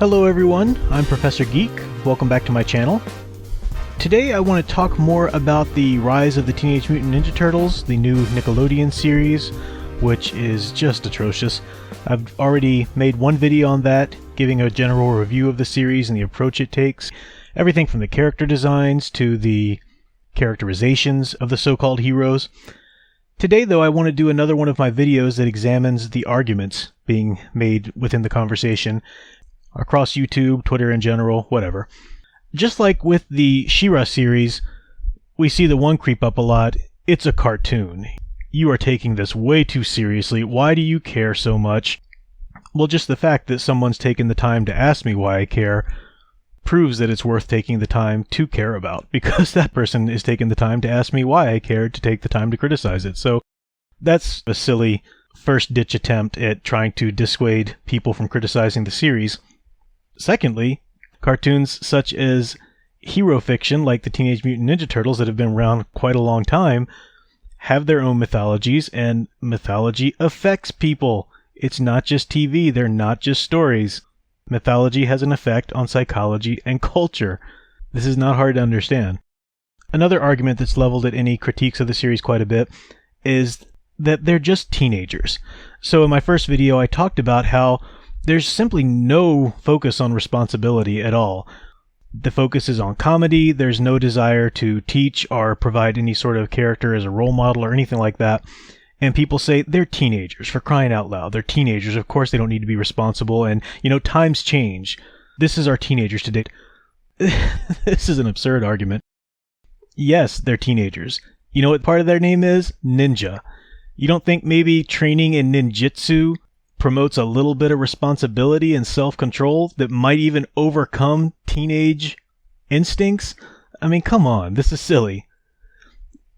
Hello everyone, I'm Professor Geek. Welcome back to my channel. Today I want to talk more about the rise of the Teenage Mutant Ninja Turtles, the new Nickelodeon series, which is just atrocious. I've already made one video on that, giving a general review of the series and the approach it takes. Everything from the character designs to the characterizations of the so-called heroes. Today, though, I want to do another one of my videos that examines the arguments being made within the conversation across YouTube, Twitter in general, whatever. Just like with the She-Ra series, we see the one creep up a lot. It's a cartoon. You are taking this way too seriously. Why do you care so much? Well, just the fact that someone's taken the time to ask me why I care proves that it's worth taking the time to care about, because that person is taking the time to ask me why I cared to take the time to criticize it. So that's a silly first-ditch attempt at trying to dissuade people from criticizing the series. Secondly, cartoons such as hero fiction like the Teenage Mutant Ninja Turtles that have been around quite a long time have their own mythologies, and mythology affects people. It's not just TV, they're not just stories. Mythology has an effect on psychology and culture. This is not hard to understand. Another argument that's leveled at any critiques of the series quite a bit is that they're just teenagers. So in my first video I talked about how there's simply no focus on responsibility at all. The focus is on comedy. There's no desire to teach or provide any sort of character as a role model or anything like that. And people say they're teenagers, for crying out loud. They're teenagers. Of course they don't need to be responsible. And, times change. This is our teenagers today. This is an absurd argument. Yes, they're teenagers. You know what part of their name is? Ninja. You don't think maybe training in ninjutsu promotes a little bit of responsibility and self-control that might even overcome teenage instincts? I mean, come on, this is silly.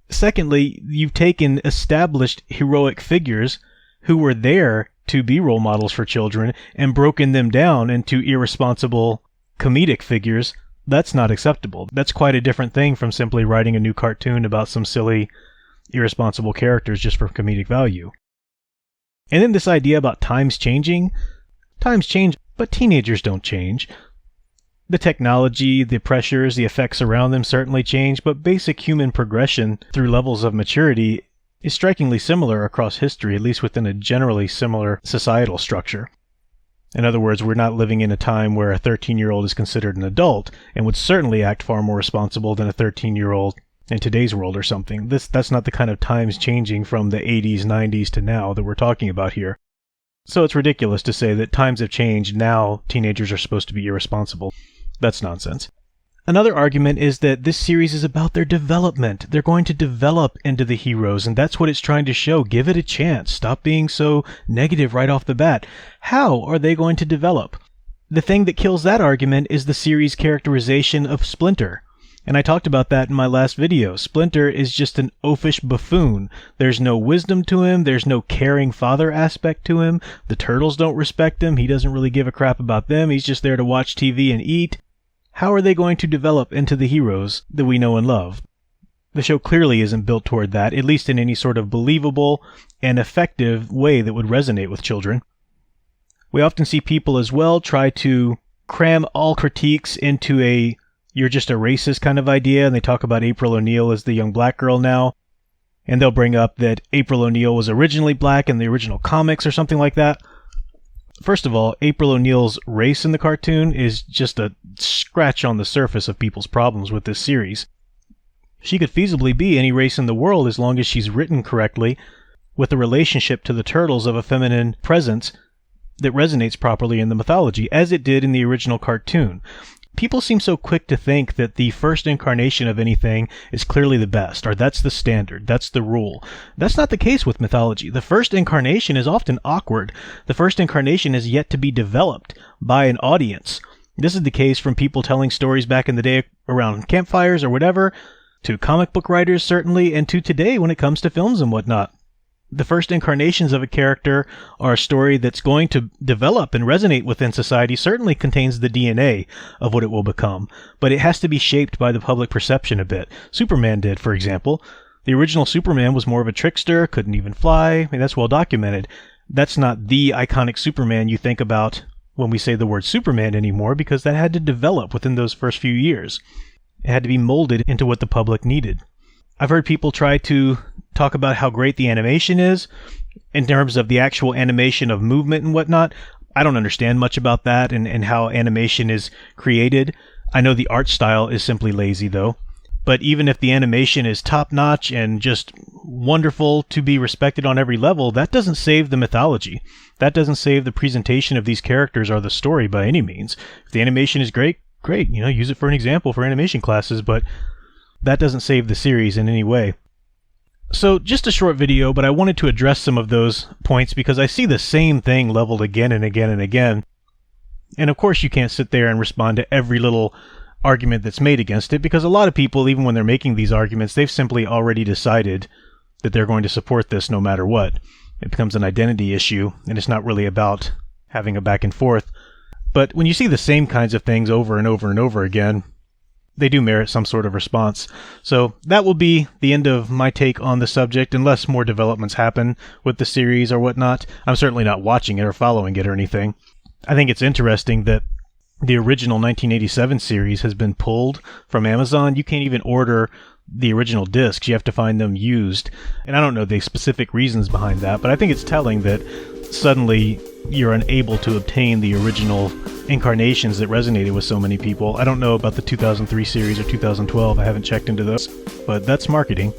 Secondly, you've taken established heroic figures who were there to be role models for children and broken them down into irresponsible comedic figures. That's not acceptable. That's quite a different thing from simply writing a new cartoon about some silly, irresponsible characters just for comedic value. And then this idea about times changing. Times change, but teenagers don't change. The technology, the pressures, the effects around them certainly change, but basic human progression through levels of maturity is strikingly similar across history, at least within a generally similar societal structure. In other words, we're not living in a time where a 13-year-old is considered an adult and would certainly act far more responsible than a 13-year-old in today's world or something. That's not the kind of times changing from the 80s, 90s to now that we're talking about here. So it's ridiculous to say that times have changed, now teenagers are supposed to be irresponsible. That's nonsense. Another argument is that this series is about their development. They're going to develop into the heroes, and that's what it's trying to show. Give it a chance. Stop being so negative right off the bat. How are they going to develop? The thing that kills that argument is the series' characterization of Splinter. And I talked about that in my last video. Splinter is just an oafish buffoon. There's no wisdom to him. There's no caring father aspect to him. The turtles don't respect him. He doesn't really give a crap about them. He's just there to watch TV and eat. How are they going to develop into the heroes that we know and love? The show clearly isn't built toward that, at least in any sort of believable and effective way that would resonate with children. We often see people as well try to cram all critiques into a "you're just a racist" kind of idea, and they talk about April O'Neil as the young black girl now, and they'll bring up that April O'Neil was originally black in the original comics or something like that. First of all, April O'Neil's race in the cartoon is just a scratch on the surface of people's problems with this series. She could feasibly be any race in the world as long as she's written correctly, with a relationship to the turtles of a feminine presence that resonates properly in the mythology, as it did in the original cartoon. People seem so quick to think that the first incarnation of anything is clearly the best, or that's the standard, that's the rule. That's not the case with mythology. The first incarnation is often awkward. The first incarnation is yet to be developed by an audience. This is the case from people telling stories back in the day around campfires or whatever, to comic book writers certainly, and to today when it comes to films and whatnot. The first incarnations of a character or a story that's going to develop and resonate within society certainly contains the DNA of what it will become, but it has to be shaped by the public perception a bit. Superman did, for example. The original Superman was more of a trickster, couldn't even fly. I mean, that's well documented. That's not the iconic Superman you think about when we say the word Superman anymore, because that had to develop within those first few years. It had to be molded into what the public needed. I've heard people try to talk about how great the animation is in terms of the actual animation of movement and whatnot. I don't understand much about that and how animation is created. I know the art style is simply lazy, though. But even if the animation is top-notch and just wonderful to be respected on every level, that doesn't save the mythology. That doesn't save the presentation of these characters or the story by any means. If the animation is great, use it for an example for animation classes, but that doesn't save the series in any way. So, just a short video, but I wanted to address some of those points because I see the same thing leveled again and again and again. And of course you can't sit there and respond to every little argument that's made against it, because a lot of people, even when they're making these arguments, they've simply already decided that they're going to support this no matter what. It becomes an identity issue, and it's not really about having a back and forth. But when you see the same kinds of things over and over and over again, they do merit some sort of response. So that will be the end of my take on the subject, unless more developments happen with the series or whatnot. I'm certainly not watching it or following it or anything. I think it's interesting that the original 1987 series has been pulled from Amazon. You can't even order the original discs. You have to find them used. And I don't know the specific reasons behind that, but I think it's telling that suddenly you're unable to obtain the original incarnations that resonated with so many people. I don't know about the 2003 series or 2012. I haven't checked into those, but that's marketing.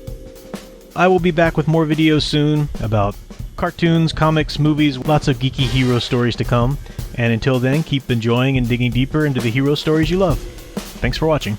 I will be back with more videos soon about cartoons, comics, movies, lots of geeky hero stories to come. And until then, keep enjoying and digging deeper into the hero stories you love. Thanks for watching.